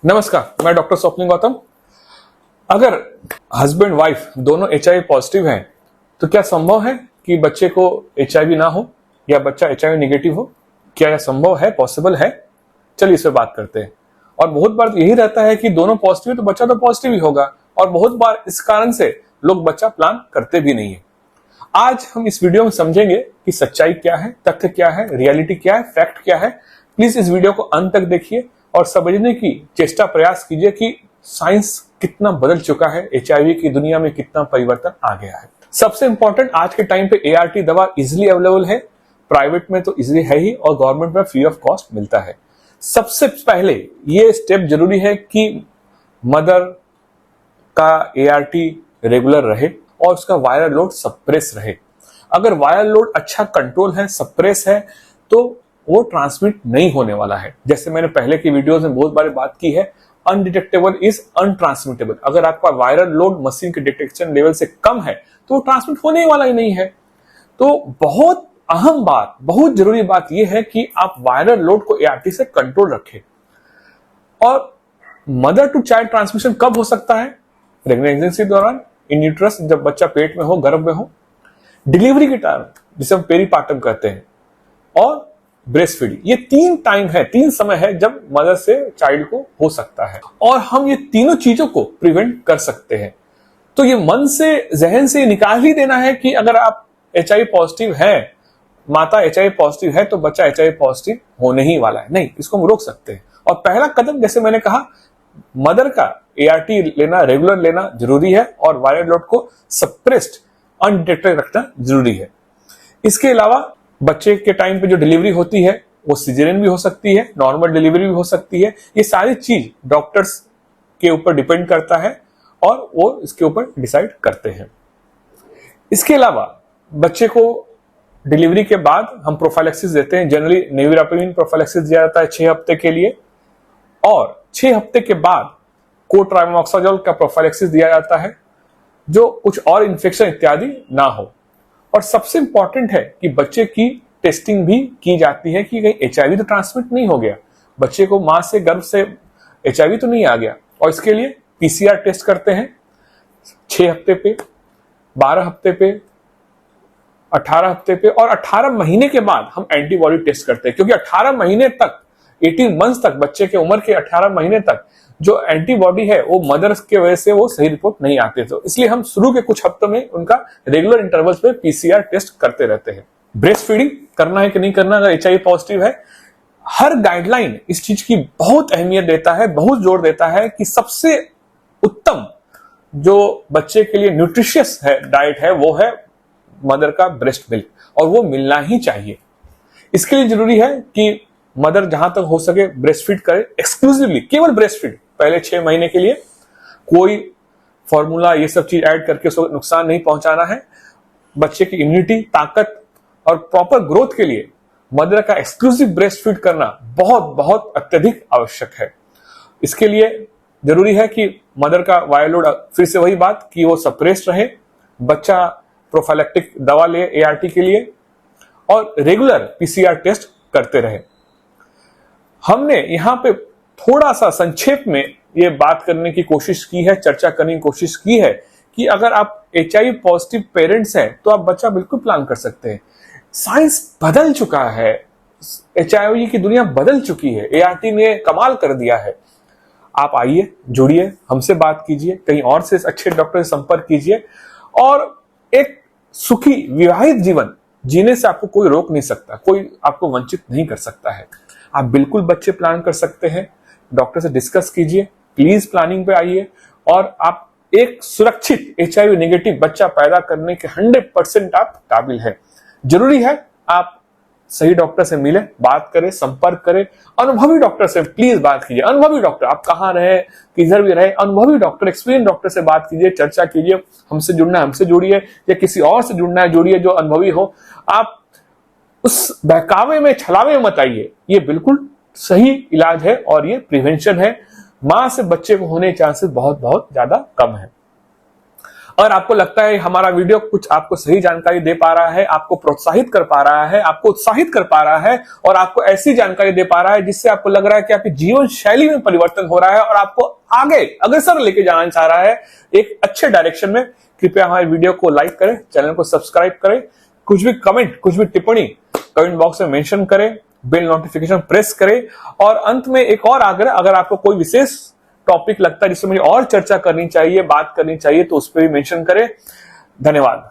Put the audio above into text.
नमस्कार, मैं डॉक्टर स्वप्निल गौतम। अगर हस्बैंड वाइफ दोनों HIV पॉजिटिव हैं तो क्या संभव है कि बच्चे को HIV ना हो या बच्चा HIV नेगेटिव हो? क्या यह संभव है, पॉसिबल है? चलिए इस पे बात करते हैं। और बहुत बार यही रहता है कि दोनों पॉजिटिव है तो बच्चा तो पॉजिटिव ही होगा, और बहुत बार इस कारण से लोग बच्चा प्लान करते भी नहीं है। आज हम इस वीडियो में समझेंगे कि सच्चाई क्या है, तथ्य क्या है, रियलिटी क्या है, फैक्ट क्या है। प्लीज इस वीडियो को अंत तक देखिए और समझने की चेष्टा प्रयास कीजिए कि साइंस कितना बदल चुका है, HIV की दुनिया में कितना परिवर्तन आ गया है। सबसे इंपॉर्टेंट, आज के टाइम पे ART दवा इजिली अवेलेबल है, प्राइवेट में तो इजिली है ही और गवर्नमेंट में फ्री ऑफ कॉस्ट मिलता है। सबसे पहले ये स्टेप जरूरी है कि मदर का ART रेगुलर रहे और उसका वायरल लोड सप्रेस रहे। अगर वायरल लोड अच्छा कंट्रोल है, सप्रेस है, तो वो ट्रांसमिट नहीं होने वाला है। जैसे मैंने पहले की वीडियोस में बहुत बार बात की है, अनडिटेक्टेबल इज अनट्रांसमिटेबल। अगर आपका वायरल लोड मशीन के डिटेक्शन लेवल से कम है तो वो ट्रांसमिट होने वाला ही नहीं है। तो बहुत अहम बात, बहुत जरूरी बात यह है कि आप वायरल लोड को ART से कंट्रोल रखें। और मदर टू चाइल्ड ट्रांसमिशन कब हो सकता है? प्रेगनेंसी के दौरान, इन यूट्रस, जब बच्चा पेट में हो, गर्भ में हो, डिलीवरी के टाइम जिसे हम पेरीपार्टम कहते हैं, और ब्रेस्ट फीडिंग। ये तीन टाइम है, तीन समय है जब मदर से चाइल्ड को हो सकता है, और हम ये तीनों चीजों को प्रिवेंट कर सकते हैं। तो ये मन से, जहन से निकाल ही देना है कि अगर आप HIV पॉजिटिव है, माता HIV पॉजिटिव है, तो बच्चा HIV पॉजिटिव होने ही वाला है। नहीं, इसको हम रोक सकते हैं। और पहला कदम, जैसे मैंने कहा, मदर का ART लेना, रेगुलर लेना जरूरी है, और वायरल लोड को सप्रेस्ड, अनडिटेक्टेड रखना जरूरी है। इसके अलावा बच्चे के टाइम पे जो डिलीवरी होती है वो सिजेरियन भी हो सकती है, नॉर्मल डिलीवरी भी हो सकती है। ये सारी चीज डॉक्टर्स के ऊपर डिपेंड करता है और वो इसके ऊपर डिसाइड करते हैं। इसके अलावा बच्चे को डिलीवरी के बाद हम प्रोफाइलैक्सिस देते हैं। जनरली नेविरापिविर प्रोफाइलैक्सिस दिया जाता है 6 हफ्ते के लिए, और 6 हफ्ते के बाद कोट्राइमोक्साजोल का प्रोफाइलैक्सिस दिया जाता है, जो कुछ और इन्फेक्शन इत्यादि ना हो। और सबसे इंपॉर्टेंट है कि बच्चे की टेस्टिंग भी की जाती है कि कहीं HIV तो ट्रांसमिट नहीं हो गया, बच्चे को मां से, गर्भ से HIV तो नहीं आ गया। और इसके लिए PCR टेस्ट करते हैं 6 हफ्ते पे, 12 हफ्ते पे, 18 हफ्ते पे, और 18 महीने के बाद हम एंटीबॉडी टेस्ट करते हैं, क्योंकि 18 महीने तक, 18 मंथ्स तक, बच्चे के उम्र के 18 महीने तक जो एंटीबॉडी है वो मदर के वजह से वो सही रिपोर्ट नहीं आते थे। इसलिए हम शुरू के कुछ हफ्तों में उनका रेगुलर इंटरवल्स पे PCR टेस्ट करते रहते हैं। ब्रेस्ट फीडिंग करना है कि नहीं करना अगर HIV पॉजिटिव है? हर गाइडलाइन इस चीज की बहुत अहमियत देता है, बहुत जोर देता है कि सबसे उत्तम जो बच्चे के लिए न्यूट्रिशियस है डाइट है वो है मदर का ब्रेस्ट मिल्क, और वो मिलना ही चाहिए। इसके लिए जरूरी है कि मदर जहां तक हो सके ब्रेस्ट फीड करे, एक्सक्लूसिवली केवल ब्रेस्ट फीड पहले 6 महीने के लिए। कोई फॉर्मूला ये सब चीज ऐड करके उसको नुकसान नहीं पहुंचाना है। बच्चे की इम्यूनिटी, ताकत और प्रॉपर ग्रोथ के लिए मदर का एक्सक्लूसिव ब्रेस्ट फीड करना बहुत बहुत अत्यधिक आवश्यक है। इसके लिए जरूरी है कि मदर का वायरल लोड, फिर से वही बात कि वो सप्रेस्ड रहे, बच्चा प्रोफाइलैक्टिक दवा ले ART के लिए, और रेगुलर PCR टेस्ट करते रहे। हमने यहां पे थोड़ा सा संक्षेप में ये बात करने की कोशिश की है, चर्चा करने की कोशिश की है कि अगर आप HIV पॉजिटिव पेरेंट्स हैं तो आप बच्चा बिल्कुल प्लान कर सकते हैं। साइंस बदल चुका है, HIV की दुनिया बदल चुकी है, ART ने कमाल कर दिया है। आप आइए, जुड़िए, हमसे बात कीजिए, कहीं और से अच्छे डॉक्टर से संपर्क कीजिए, और एक सुखी विवाहित जीवन जीने से आपको कोई रोक नहीं सकता, कोई आपको वंचित नहीं कर सकता है। आप बिल्कुल बच्चे प्लान कर सकते हैं, डॉक्टर से डिस्कस कीजिए, प्लीज प्लानिंग पे आइए, और आप एक सुरक्षित HIV नेगेटिव बच्चा पैदा करने के 100% आप काबिल है। जरूरी है आप सही डॉक्टर से मिले, बात करें, संपर्क करें, अनुभवी डॉक्टर से प्लीज बात कीजिए। अनुभवी डॉक्टर, आप कहाँ रहे, किधर भी रहे, अनुभवी डॉक्टर, एक्सपीरियंस डॉक्टर से बात कीजिए, चर्चा कीजिए। हमसे जुड़ना है, हमसे जुड़िए, या किसी और से जुड़ना है, जुड़िए जो अनुभवी हो। आप उस बहकावे में, छलावे में मत आइए। ये बिल्कुल सही इलाज है और ये प्रिवेंशन है। मां से बच्चे को होने के चांसेस बहुत बहुत ज्यादा कम है। अगर आपको लगता है हमारा वीडियो कुछ आपको सही जानकारी दे पा रहा है, आपको प्रोत्साहित कर पा रहा है, आपको उत्साहित कर पा रहा है और आपको ऐसी जानकारी दे पा रहा है जिससे आपको लग रहा है कि आपकी जीवन शैली में परिवर्तन हो रहा है और आपको आगे अग्रसर लेके जाना चाह रहा है एक अच्छे डायरेक्शन में, कृपया हमारे वीडियो को लाइक करें, चैनल को सब्सक्राइब करें, कुछ भी कमेंट, कुछ भी टिप्पणी कमेंट बॉक्स में मेंशन करें, बेल नोटिफिकेशन प्रेस करें। और अंत में एक और आग्रह, अगर आपको कोई विशेष टॉपिक लगता है जिसमें मुझे और चर्चा करनी चाहिए, बात करनी चाहिए, तो उस पर भी मेंशन करें। धन्यवाद।